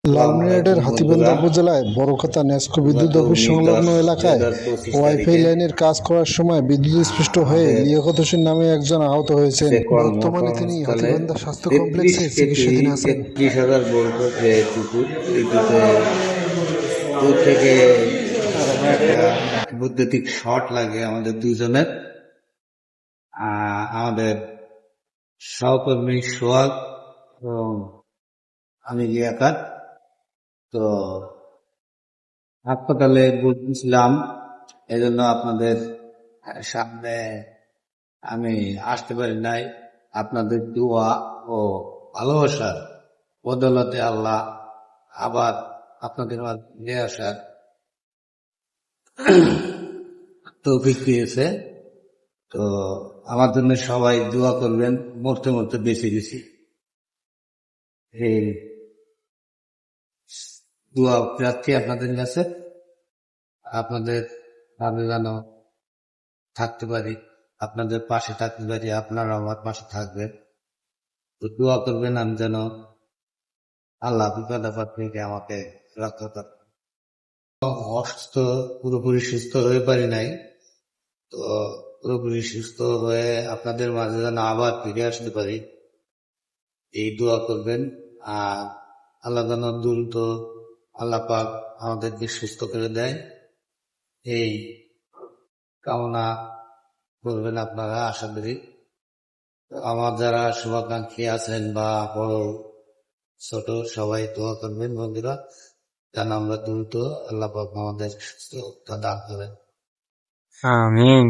লালমনিরহাটের হাতীবান্ধা উপজেলায় বড়খাতা ন্যাসকো বিদ্যুৎ অফিস সংলগ্ন এলাকায় ওয়াইফাই লাইনের কাজ করার সময় বিদ্যুৎস্পৃষ্ট হয়ে লিয়াকত হোসেন নামে একজন আহত হয়েছেন। বর্তমানে তিনি হাতীবান্ধা স্বাস্থ্য কমপ্লেক্সে চিকিৎসাধীন আছেন। 33,000 ভোল্ট যে বিদ্যুৎ, বিদ্যুতে দূর থেকে একটা বৈদ্যুতিক শর্ট লাগে আমাদের দুজনের। আমাদের সহকর্মী সোহাগ এবং আমি লিয়াকাত তো হাসপাতালে ভর্তি ছিলাম। এজন্য আপনাদের সামনে আমি আসতে পারি নাই। আপনাদের দোয়া ও ভালোবাসার বদৌলতে আল্লাহ আবার আপনাদের মাঝে নিয়ে আসার তৌফিক দিয়েছে। তো আমার জন্য সবাই দোয়া করবেন। মরতে মরতে বেঁচে গেছি, এই দোয়া প্রার্থী আপনাদের কাছে। আপনাদের আমি যেন থাকতে পারি, আপনাদের পাশে থাকতে পারি, আপনারা আমার পাশে থাকবেন। তো দোয়া করবেন আমি যেন আল্লাহ বিপদ আপদ থেকে আমাকে রক্ষা করেন। অসুস্থ, পুরোপুরি সুস্থ হয়ে পারি নাই। তো পুরোপুরি সুস্থ হয়ে আপনাদের মাঝে যেন আবার ফিরে আসতে পারি, এই দোয়া করবেন। আর আল্লাহ যেন দ্রুত আল্লাহ পাক আমাদেরকে সুস্থ করে দেয়, এই কামনা করবেন আপনারা। আশা করি আমার যারা শুভাকাঙ্ক্ষী আছেন বা বড় ছোট সবাই দোয়া করবেন বন্ধুরা, যেন আমরা দ্রুত আল্লাহ পাক আমাদের সুস্থতা দান করেন। আমিন।